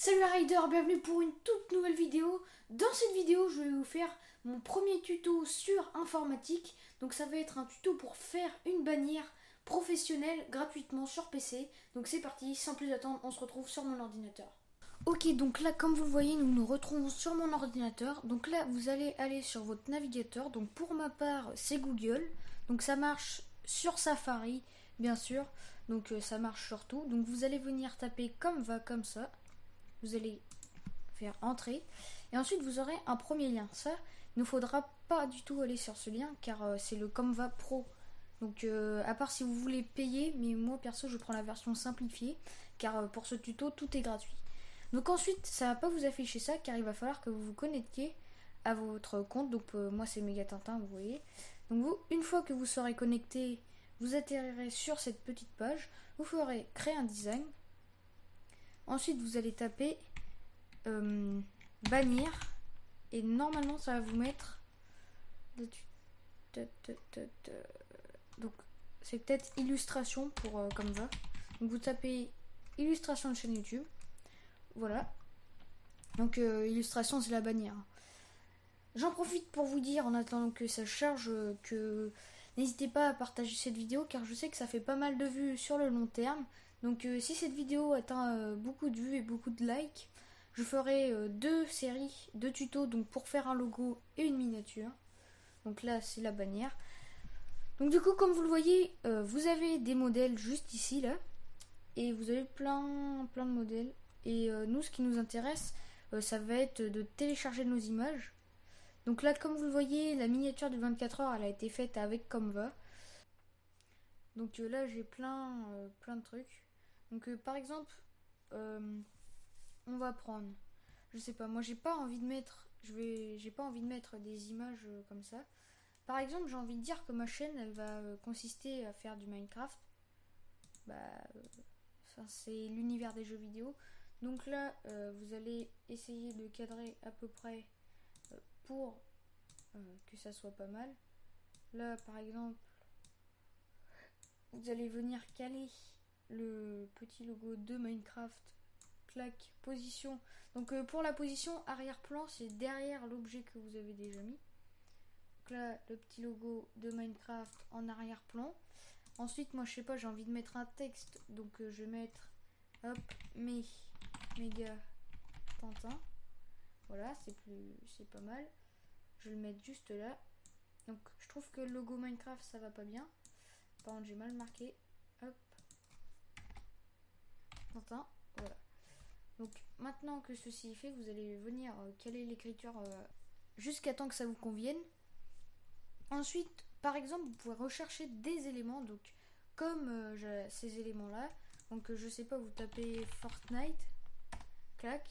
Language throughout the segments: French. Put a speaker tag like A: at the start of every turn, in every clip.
A: Salut Rider, bienvenue pour une toute nouvelle vidéo. Dans cette vidéo, je vais vous faire mon premier tuto sur informatique. Donc ça va être un tuto pour faire une bannière professionnelle gratuitement sur PC. Donc c'est parti, sans plus attendre, on se retrouve sur mon ordinateur. Ok, donc là, comme vous le voyez, nous nous retrouvons sur mon ordinateur. Donc là, vous allez aller sur votre navigateur. Donc pour ma part, c'est Google. Donc ça marche sur Safari, bien sûr. Donc ça marche sur tout. Donc vous allez venir taper comme ça. Vous allez faire entrer et ensuite vous aurez un premier lien. Ça, il ne faudra pas du tout aller sur ce lien car c'est le Canva Pro. Donc à part si vous voulez payer, mais moi perso je prends la version simplifiée car pour ce tuto tout est gratuit. Donc ensuite ça va pas vous afficher ça car il va falloir que vous vous connectiez à votre compte. Donc moi c'est Méga Tintin, vous voyez. Donc vous, une fois que vous serez connecté, vous atterrirez sur cette petite page. Vous ferez créer un design. Ensuite, vous allez taper bannière et normalement, ça va vous mettre. Donc, c'est peut-être illustration pour comme ça. Donc, vous tapez illustration de chaîne YouTube. Voilà. Donc, illustration, c'est la bannière. J'en profite pour vous dire, en attendant que ça charge, que n'hésitez pas à partager cette vidéo car je sais que ça fait pas mal de vues sur le long terme. Donc si cette vidéo atteint beaucoup de vues et beaucoup de likes, je ferai deux séries de tutos donc pour faire un logo et une miniature. Donc là c'est la bannière. Donc du coup comme vous le voyez, vous avez des modèles juste ici là. Et vous avez plein de modèles. Et nous ce qui nous intéresse, ça va être de télécharger nos images. Donc là comme vous le voyez, la miniature de 24 heures elle a été faite avec Canva. Donc là j'ai plein de trucs. Donc par exemple, on va prendre, je sais pas, moi j'ai pas envie de mettre, j'ai pas envie de mettre des images comme ça. Par exemple, j'ai envie de dire que ma chaîne, elle va consister à faire du Minecraft. C'est l'univers des jeux vidéo. Donc là, vous allez essayer de cadrer à peu près pour que ça soit pas mal. Là, par exemple, vous allez venir caler le petit logo de Minecraft. Clac, position. Donc pour la position arrière-plan, c'est derrière l'objet que vous avez déjà mis. Donc là, le petit logo de Minecraft en arrière-plan. Ensuite, moi je sais pas, j'ai envie de mettre un texte. Donc je vais mettre hop, Méga Tintin. Voilà, c'est pas mal. Je vais le mettre juste là. Donc je trouve que le logo Minecraft ça va pas bien. Par contre, j'ai mal marqué. Hop. Tintin. Voilà. Donc maintenant que ceci est fait, vous allez venir caler l'écriture jusqu'à temps que ça vous convienne. Ensuite, par exemple, vous pouvez rechercher des éléments, donc comme ces éléments-là. Donc je sais pas, vous tapez Fortnite, clac.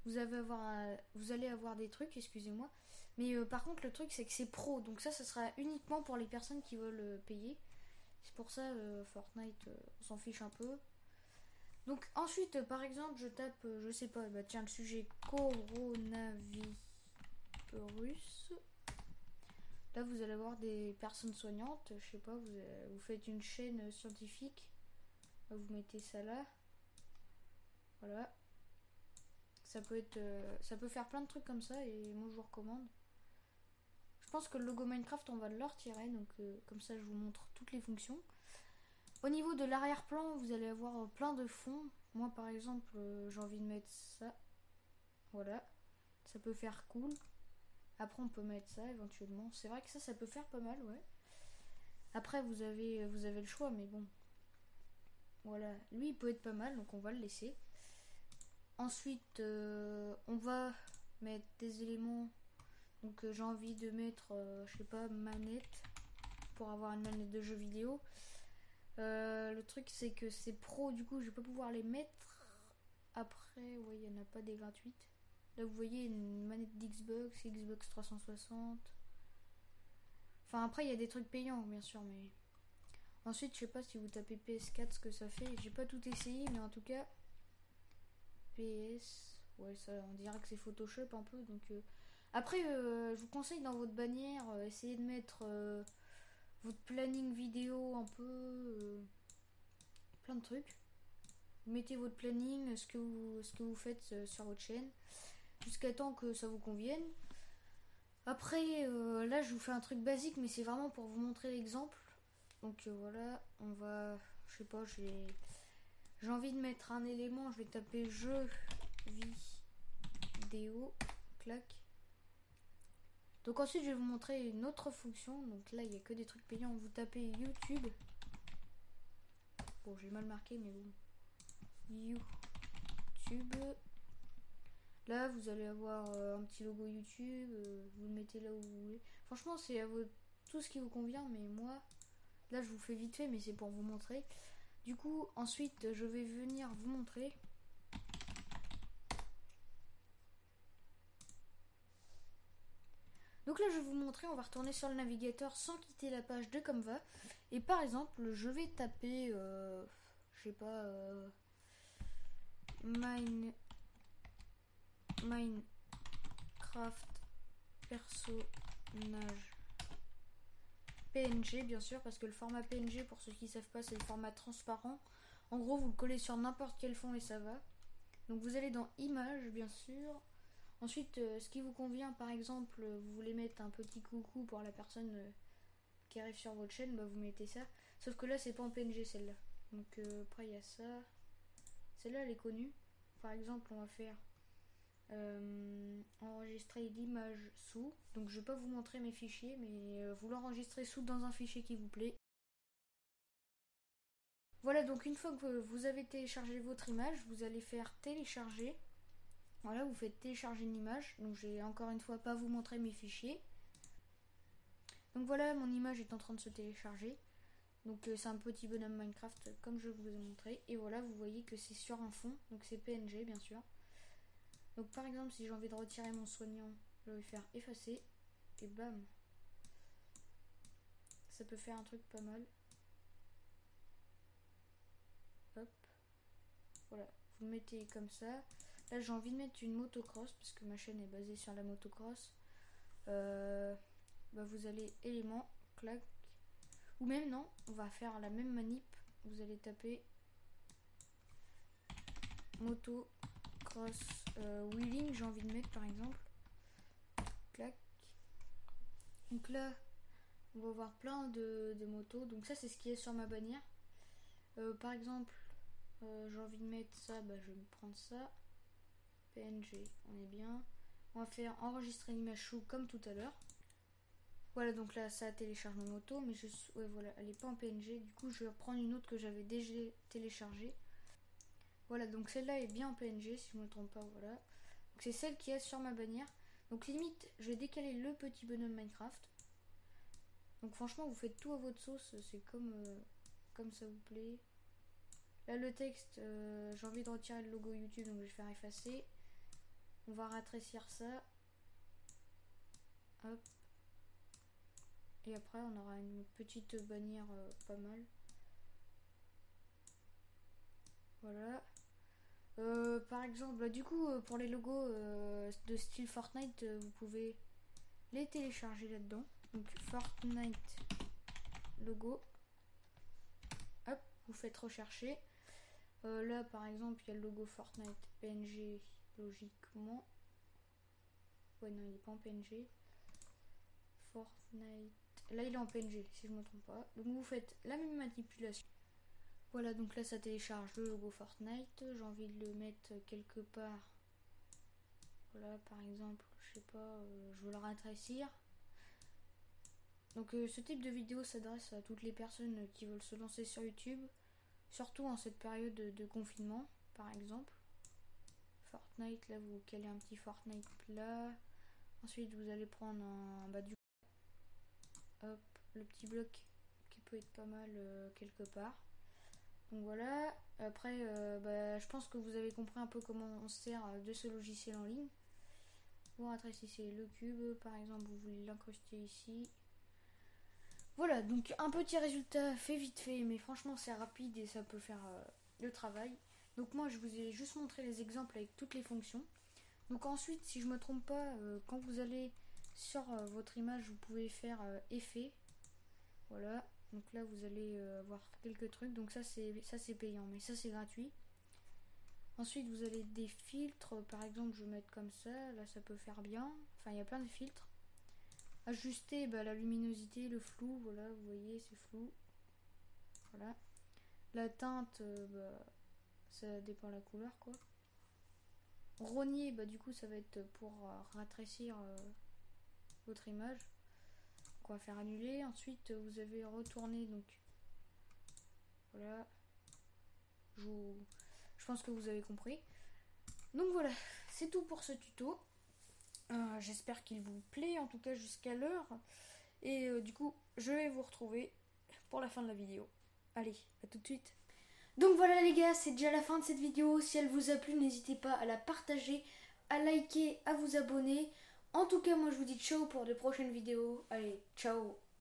A: Vous allez avoir des trucs, excusez-moi. Mais par contre, le truc c'est que c'est pro, donc ça sera uniquement pour les personnes qui veulent payer. C'est pour ça Fortnite, on s'en fiche un peu. Donc ensuite, par exemple, je tape, je sais pas, bah tiens, le sujet coronavirus. Là, vous allez avoir des personnes soignantes, je sais pas, vous faites une chaîne scientifique. Vous mettez ça là. Voilà. Ça peut faire plein de trucs comme ça et moi je vous recommande. Je pense que le logo Minecraft, on va le retirer, donc comme ça je vous montre toutes les fonctions. Au niveau de l'arrière-plan, vous allez avoir plein de fonds. Moi, par exemple, j'ai envie de mettre ça. Voilà. Ça peut faire cool. Après, on peut mettre ça éventuellement. C'est vrai que ça peut faire pas mal, ouais. Après, vous avez le choix, mais bon. Voilà. Lui, il peut être pas mal, donc on va le laisser. Ensuite, on va mettre des éléments. Donc, j'ai envie de mettre, je sais pas, manette. Pour avoir une manette de jeu vidéo. Le truc c'est que c'est pro, du coup je vais pas pouvoir les mettre. Après, ouais, il n'y en a pas des gratuites. Là vous voyez une manette d'Xbox, Xbox 360. Enfin après il y a des trucs payants bien sûr, mais ensuite je sais pas si vous tapez PS4 ce que ça fait. J'ai pas tout essayé, mais en tout cas PS, ouais, ça on dirait que c'est Photoshop un peu. Donc après je vous conseille dans votre bannière essayez de mettre votre planning vidéo un peu, plein de trucs. Vous mettez votre planning, ce que vous faites sur votre chaîne, jusqu'à temps que ça vous convienne. Après, là, je vous fais un truc basique, mais c'est vraiment pour vous montrer l'exemple. Donc voilà, on va, je sais pas, j'ai envie de mettre un élément, je vais taper jeu vidéo, clac. Donc ensuite, je vais vous montrer une autre fonction. Donc là, il n'y a que des trucs payants. Vous tapez YouTube. Bon, j'ai mal marqué, mais bon. YouTube. Là, vous allez avoir un petit logo YouTube. Vous le mettez là où vous voulez. Franchement, c'est à vous tout ce qui vous convient. Mais moi, là, je vous fais vite fait, mais c'est pour vous montrer. Du coup, ensuite, je vais venir vous montrer. Donc là, je vais vous montrer, on va retourner sur le navigateur sans quitter la page de Canva. Et par exemple, je vais taper, je sais pas, Minecraft personnage PNG, bien sûr, parce que le format PNG, pour ceux qui ne savent pas, c'est le format transparent. En gros, vous le collez sur n'importe quel fond et ça va. Donc vous allez dans Images, bien sûr. Ensuite, ce qui vous convient, par exemple, vous voulez mettre un petit coucou pour la personne qui arrive sur votre chaîne, bah vous mettez ça. Sauf que là, c'est pas en PNG celle-là. Donc après, il y a ça. Celle-là, elle est connue. Par exemple, on va faire enregistrer l'image sous. Donc je vais pas vous montrer mes fichiers, mais vous l'enregistrez sous dans un fichier qui vous plaît. Voilà, donc une fois que vous avez téléchargé votre image, vous allez faire télécharger. Voilà, vous faites télécharger une image. Donc je vais encore une fois pas vous montrer mes fichiers. Donc voilà, mon image est en train de se télécharger. Donc c'est un petit bonhomme Minecraft comme je vous ai montré. Et voilà, vous voyez que c'est sur un fond. Donc c'est PNG bien sûr. Donc par exemple, si j'ai envie de retirer mon soignant, je vais faire effacer. Et bam. Ça peut faire un truc pas mal. Hop. Voilà, vous le mettez comme ça. Là j'ai envie de mettre une motocross parce que ma chaîne est basée sur la motocross. Bah, vous allez éléments, clac. Ou même non, on va faire la même manip. Vous allez taper motocross wheeling, j'ai envie de mettre par exemple. Clac. Donc là, on va voir plein de motos. Donc ça c'est ce qui est sur ma bannière. Par exemple, j'ai envie de mettre ça, bah, je vais me prendre ça. PNG, on est bien. On va faire enregistrer l'image sous comme tout à l'heure. Voilà, donc là ça télécharge ma moto, mais ouais, voilà, elle n'est pas en PNG. Du coup, je vais reprendre une autre que j'avais déjà téléchargée. Voilà, donc celle-là est bien en PNG, si je ne me trompe pas, voilà. Donc c'est celle qui est sur ma bannière. Donc limite, je vais décaler le petit bonhomme Minecraft. Donc franchement, vous faites tout à votre sauce, c'est comme ça vous plaît. Là, le texte, j'ai envie de retirer le logo YouTube, donc je vais faire effacer. On va rétrécir ça. Hop. Et après, on aura une petite bannière pas mal. Voilà. Par exemple, bah, du coup, pour les logos de style Fortnite, vous pouvez les télécharger là-dedans. Donc Fortnite logo. Hop, vous faites rechercher. Là, par exemple, il y a le logo Fortnite PNG logiquement. Ouais, non, il n'est pas en PNG. Fortnite. Là, il est en PNG, si je ne me trompe pas. Donc, vous faites la même manipulation. Voilà, donc là, ça télécharge le logo Fortnite. J'ai envie de le mettre quelque part. Voilà, par exemple, je sais pas, je veux le rétrécir. Donc, ce type de vidéo s'adresse à toutes les personnes qui veulent se lancer sur YouTube. Surtout en cette période de confinement, par exemple. Fortnite, là, vous calez un petit Fortnite là. Ensuite, vous allez prendre un... Bah, du hop, le petit bloc qui peut être pas mal quelque part. Donc voilà, après bah, je pense que vous avez compris un peu comment on se sert de ce logiciel en ligne. Vous rétrécissez le cube, par exemple vous voulez l'incruster ici. Voilà, donc un petit résultat fait vite fait, mais franchement c'est rapide et ça peut faire le travail. Donc moi je vous ai juste montré les exemples avec toutes les fonctions. Donc ensuite, si je me trompe pas, quand vous allez sur votre image, vous pouvez faire effet. Voilà. Donc là, vous allez avoir quelques trucs. Donc ça c'est payant, mais ça c'est gratuit. Ensuite, vous avez des filtres. Par exemple, je vais mettre comme ça. Là, ça peut faire bien. Enfin, il y a plein de filtres. Ajuster la luminosité, le flou. Voilà, vous voyez, c'est flou. Voilà. La teinte, ça dépend de la couleur, quoi. Rogner, du coup, ça va être pour rafraîchir votre image. Donc, on va faire annuler. Ensuite, vous avez retourné, donc voilà. Je pense que vous avez compris. Donc voilà, c'est tout pour ce tuto. J'espère qu'il vous plaît, en tout cas jusqu'à l'heure. Et du coup, je vais vous retrouver pour la fin de la vidéo. Allez, à tout de suite. Donc voilà les gars, c'est déjà la fin de cette vidéo. Si elle vous a plu, n'hésitez pas à la partager, à liker, à vous abonner. En tout cas, moi je vous dis ciao pour de prochaines vidéos. Allez, ciao.